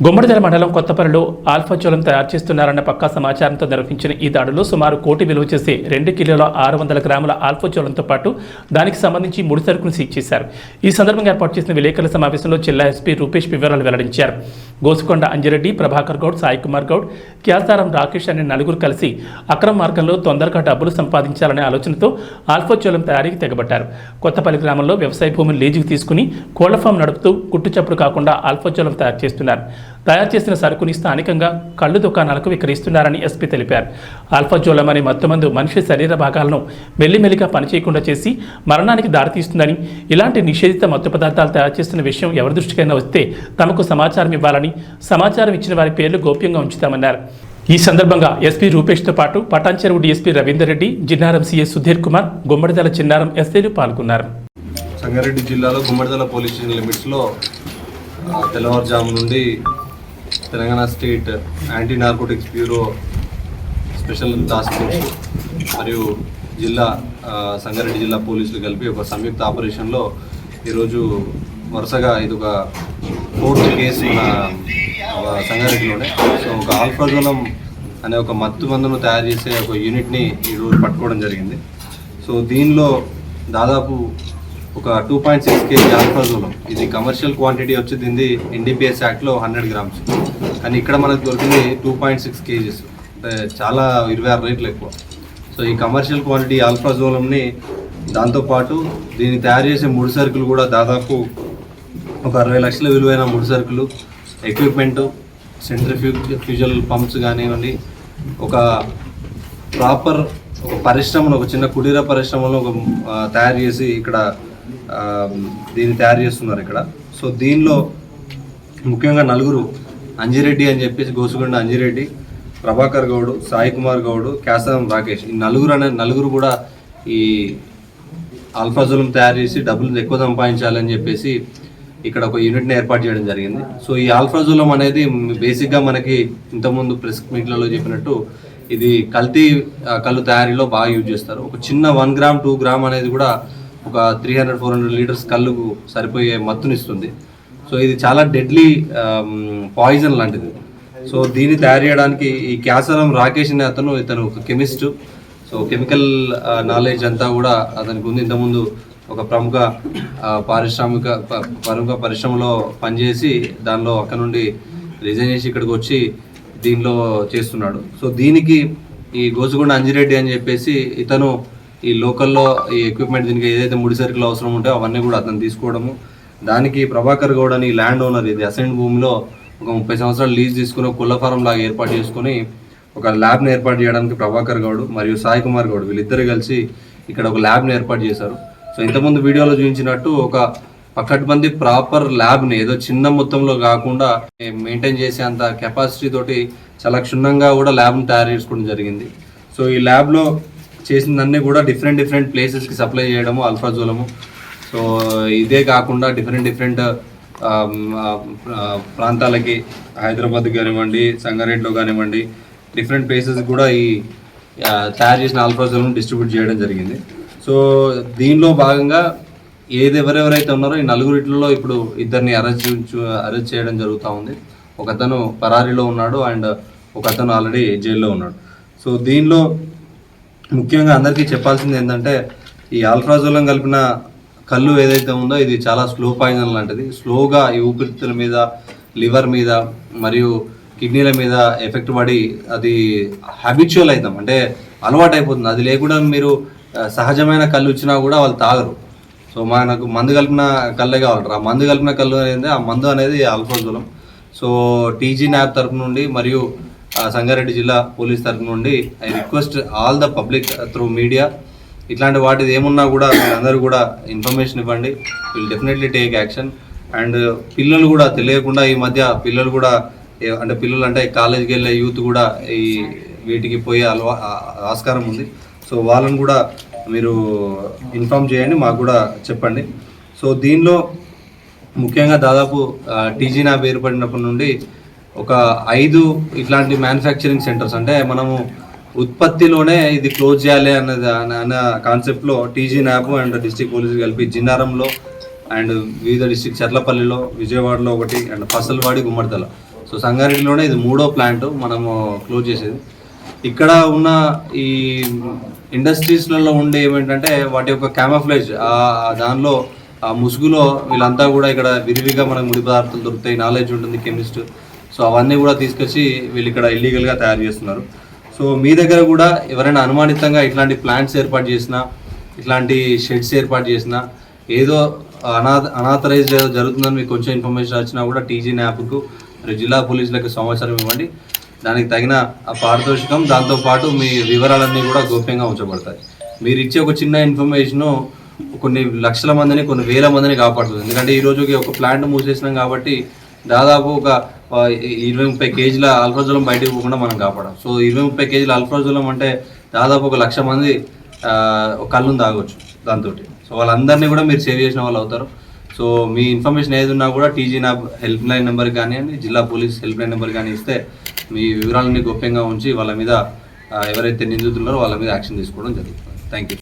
గుమ్మడిదల మండలం కొత్తపల్లిలో ఆల్ఫాజోలం తయారు చేస్తున్నారన్న పక్కా సమాచారంతో నిర్వహించిన ఈ దాడులో సుమారు కోటి విలువ చేసే 2 కిలోల 600 గ్రాముల ఆల్ఫాజోలంతో పాటు దానికి సంబంధించి ముడి సరుకును సీజ్ చేశారు. ఈ సందర్భంగా ఏర్పాటు చేసిన విలేకరుల సమావేశంలో జిల్లా ఎస్పీ రూపేష్ వివరాలు వెల్లడించారు. గోసుకొండ అంజిరెడ్డి, ప్రభాకర్ గౌడ్, సాయి కుమార్ గౌడ్, క్యాసారం రాకేష్ అనే నలుగురు కలిసి అక్రమ మార్గంలో తొందరగా డబ్బులు సంపాదించాలనే ఆలోచనతో ఆల్ఫాజోలం తయారీకి తెగబడ్డారు. కొత్తపల్లి గ్రామంలో వ్యవసాయ భూమిని లీజుకు తీసుకుని కోళ్ల ఫామ్ నడుపుతూ కుట్టుచప్పుడు కాకుండా ఆల్ఫాజోలం తయారు చేస్తున్నారు. తయారు చేసిన సరుకుని స్థానికంగా కళ్ళు దుకాణాలకు విక్రయిస్తున్నారని ఎస్పీ తెలిపారు. ఆల్ఫాజోలం అనే మత్తుమందు మనిషి శరీర భాగాలను మెల్లిమెల్లిగా పనిచేయకుండా చేసి మరణానికి దారితీస్తుందని, ఇలాంటి నిషేధిత మత్తు పదార్థాలు తయారు చేస్తున్న విషయం ఎవరి దృష్టికైనా వస్తే తమకు సమాచారం ఇవ్వాలని, సమాచారం ఇచ్చిన వారి పేర్లు గోప్యంగా ఉంచుతామన్నారు. ఈ సందర్భంగా ఎస్పీ రూపేష్తో పాటు పటాన్చెరువు డీఎస్పీ రవీందర్ రెడ్డి, జిన్నారం సీఎస్ సుధీర్ కుమార్, గుమ్మడిదల చిన్నారం ఎస్ఐలు పాల్గొన్నారు. సంగారెడ్డి జిల్లాలో గుమ్మడిదల పోలీస్ స్టేషన్ లిమిట్స్లో తెల్లవారుజాము నుండి Telangana state anti narcotics bureau special task force మరియు సంగారెడ్డి జిల్లా పోలీసులు కలిపి ఒక సంయుక్త ఆపరేషన్లో ఈరోజు వరుసగా ఇది ఒక 4th కేసు సంగారెడ్డిలోనే. సో ఒక ఆల్ఫాజోలం అనే ఒక మత్తు మందును తయారు చేసే ఒక యూనిట్ని ఈరోజు పట్టుకోవడం జరిగింది. సో దీనిలో దాదాపు ఒక 2.6 kg ఆల్ఫాజోలం, ఇది కమర్షియల్ క్వాంటిటీ వచ్చి దీనిది NDPS యాక్ట్లో 100 grams, కానీ ఇక్కడ మనకు దొరికింది 2.6 kgs, అంటే చాలా 26 రేట్లు ఎక్కువ. సో ఈ కమర్షియల్ క్వాంటిటీ ఆల్ఫాజోలంని దాంతోపాటు దీన్ని తయారు చేసే ముడి సరుకులు కూడా దాదాపు ఒక 60 లక్షల విలువైన ముడి సరుకులు, ఎక్విప్మెంటు, సెంట్రిఫ్యూజల్ పంప్స్ కానివ్వండి, ఒక ప్రాపర్ ఒక పరిశ్రమను, ఒక చిన్న కుటీర పరిశ్రమలో ఒక తయారు చేసి ఇక్కడ దీన్ని తయారు చేస్తున్నారు ఇక్కడ. సో దీనిలో ముఖ్యంగా నలుగురు, అంజిరెడ్డి అని చెప్పేసి గోసుకొండ అంజిరెడ్డి, ప్రభాకర్ గౌడ్, సాయి కుమార్ గౌడ్, క్యాసారం రాకేష్, ఈ నలుగురు కూడా ఈ ఆల్ఫాజోలం తయారు చేసి డబ్బులు ఎక్కువ సంపాదించాలని చెప్పేసి ఇక్కడ ఒక యూనిట్ని ఏర్పాటు చేయడం జరిగింది. సో ఈ ఆల్ఫాజోలం అనేది బేసిక్గా మనకి ఇంతకుముందు ప్రెస్ మీట్లలో చెప్పినట్టు ఇది కల్తీ కళ్ళు తయారీలో బాగా యూజ్ చేస్తారు. ఒక చిన్న 1 గ్రామ్ 2 గ్రామ్ అనేది కూడా ఒక 300-400 లీటర్స్ కళ్ళుకు సరిపోయే మత్తునిస్తుంది. సో ఇది చాలా డెడ్లీ పాయిజన్ లాంటిది. సో దీన్ని తయారు చేయడానికి ఈ క్యాసారం రాకేష్ అనే ఇతను ఒక కెమిస్ట్. సో కెమికల్ నాలెడ్జ్ అంతా కూడా అతనికి ఉంది. ఇంతకుముందు ఒక ప్రముఖ పరిశ్రమలో పనిచేసి దానిలో అక్కడ నుండి రిజైన్ చేసి ఇక్కడికి వచ్చి దీనిలో చేస్తున్నాడు. సో దీనికి ఈ గోసుకొండ అంజిరెడ్డి అని చెప్పేసి ఇతను ఈ లోకల్లో ఈ ఎక్విప్మెంట్, దీనికి ఏదైతే ముడి సరుకులు అవసరం ఉంటాయో అవన్నీ కూడా అతను తీసుకోవడము. దానికి ప్రభాకర్ గౌడ్ అని ల్యాండ్ ఓనర్, ఇది అసైన్ భూమిలో ఒక 30 సంవత్సరాలు లీజ్ తీసుకుని కోళ్ల ఫారం లాగా ఏర్పాటు చేసుకుని ఒక ల్యాబ్ని ఏర్పాటు చేయడానికి ప్రభాకర్ గౌడ్ మరియు సాయి కుమార్ గౌడ్ వీళ్ళిద్దరు కలిసి ఇక్కడ ఒక ల్యాబ్ని ఏర్పాటు చేశారు. సో ఇంతకుముందు వీడియోలో చూపించినట్టు ఒక పకడ్బందీ ప్రాపర్ ల్యాబ్ని ఏదో చిన్న మొత్తంలో కాకుండా మెయింటైన్ చేసే అంత కెపాసిటీ తోటి చాలా క్షుణ్ణంగా కూడా ల్యాబ్ని తయారు చేసుకోవడం జరిగింది. సో ఈ ల్యాబ్లో చేసిందన్నీ కూడా డిఫరెంట్ ప్లేసెస్కి సప్లై చేయడము ఆల్ఫాజోలము. సో ఇదే కాకుండా డిఫరెంట్ ప్రాంతాలకి, హైదరాబాద్ కానివ్వండి, సంగారెడ్డిలో కానివ్వండి, డిఫరెంట్ ప్లేసెస్ కూడా ఈ తయారు చేసిన ఆల్ఫాజోలం డిస్ట్రిబ్యూట్ చేయడం జరిగింది. సో దీనిలో భాగంగా ఎవరెవరైతే ఉన్నారో ఈ నలుగురిలో ఇప్పుడు ఇద్దరిని అరెస్ట్ చేయడం జరుగుతూ ఉంది. ఒకతను పరారీలో ఉన్నాడు అండ్ ఒకతను ఆల్రెడీ జైల్లో ఉన్నాడు. సో దీనిలో ముఖ్యంగా అందరికీ చెప్పాల్సింది ఏంటంటే ఈ ఆల్ఫాజోలం కలిపిన కళ్ళు ఏదైతే ఉందో ఇది చాలా స్లో పాయిజన్ లాంటిది. స్లోగా ఈ ఊపిరితిత్తుల మీద, లివర్ మీద మరియు కిడ్నీల మీద ఎఫెక్ట్ పడి అది హ్యాబిచువల్ అవుతాం, అంటే అలవాటు అయిపోతుంది. అది లేకుండా మీరు సహజమైన కళ్ళు ఇచ్చినా కూడా వాళ్ళు తాగరు. సో మనకు మందు కలిపిన కళ్ళే కావాలంటారు. ఆ మందు కలిపిన కళ్ళు అనేది, ఆ మందు అనేది ఆల్ఫాజోలం. సో టీజీ న్యాబ్ తరఫు నుండి మరియు సంగారెడ్డి జిల్లా పోలీస్ తరఫు నుండి I request all the public through media, ఇట్లాంటి వాటిది ఏమున్నా కూడా మీరందరూ కూడా ఇన్ఫర్మేషన్ ఇవ్వండి. Will definitely take action. And పిల్లలు కూడా తెలియకుండా ఈ మధ్య పిల్లలు కూడా అంటే కాలేజీకి వెళ్ళే యూత్ కూడా ఈ వీటికి పోయే ఆస్కారం ఉంది. సో వాళ్ళని కూడా మీరు ఇన్ఫామ్ చేయండి, మాకు కూడా చెప్పండి. సో దీనిలో ముఖ్యంగా దాదాపు టీజీ న్యాబ్ ఏర్పడినప్పటి నుండి ఒక 5 ఇట్లాంటి మ్యానుఫ్యాక్చరింగ్ సెంటర్స్, అంటే మనము ఉత్పత్తిలోనే ఇది క్లోజ్ చేయాలి అన్న కాన్సెప్ట్లో టీజీ న్యాబ్ అండ్ డిస్ట్రిక్ట్ పోలీసులు కలిపి జిన్నారంలో అండ్ వివిధ డిస్ట్రిక్ట్ చర్లపల్లిలో, విజయవాడలో ఒకటి అండ్ ఫసల్వాడి, గుమ్మడిదల సో సంగారెడ్డిలోనే ఇది 3వ ప్లాంట్ మనము క్లోజ్ చేసేది. ఇక్కడ ఉన్న ఈ ఇండస్ట్రీస్లలో ఉండే ఏమిటంటే వాటి యొక్క క్యామఫ్లేజ్, దానిలో ఆ ముసుగులో వీళ్ళంతా కూడా ఇక్కడ విరివిగా మనకు ముడి పదార్థాలు దొరుకుతాయి, నాలెడ్జ్ ఉంటుంది కెమిస్ట్. సో అవన్నీ కూడా తీసుకొచ్చి వీళ్ళు ఇక్కడ ఇల్లీగల్గా తయారు చేస్తున్నారు. సో మీ దగ్గర కూడా ఎవరైనా అనుమానితంగా ఇట్లాంటి ప్లాంట్స్ ఏర్పాటు చేసినా, ఇట్లాంటి షెడ్స్ ఏర్పాటు చేసినా, ఏదో అనాథరైజ్ జరుగుతుందని మీకు కొంచెం ఇన్ఫర్మేషన్ వచ్చినా కూడా టీజీ న్యాప్కు జిల్లా పోలీసులకు సమాచారం ఇవ్వండి. దానికి తగిన పారితోషికం, దాంతోపాటు మీ వివరాలన్నీ కూడా గోప్యంగా ఉంచబడతాయి. మీరు ఇచ్చే ఒక చిన్న ఇన్ఫర్మేషను కొన్ని లక్షల మందిని, కొన్ని వేల మందిని కాపాడుతుంది. ఎందుకంటే ఈరోజు ఒక ప్లాంట్ మూసేసినాం కాబట్టి దాదాపు ఒక 20-30 కేజీల అల్ఫాజోలం బయటకు పోకుండా మనం కాపాడాం. సో 20-30 కేజీల అల్ఫాజోలం అంటే దాదాపు 1,00,000 మంది కళ్ళును తాగొచ్చు దాంతో. సో వాళ్ళందరినీ కూడా మీరు సేవ్ చేసిన వాళ్ళు అవుతారు. సో మీ ఇన్ఫర్మేషన్ ఏది ఉన్నా కూడా టీజీ నా హెల్ప్ లైన్ నెంబర్ కానివ్వండి, జిల్లా పోలీస్ హెల్ప్ లైన్ నెంబర్ కానీ ఇస్తే మీ వివరాలన్నీ గోప్యంగా ఉంచి వాళ్ళ మీద ఎవరైతే నిందితున్నారో వాళ్ళ మీద యాక్షన్ తీసుకోవడం జరుగుతుంది. Thank you.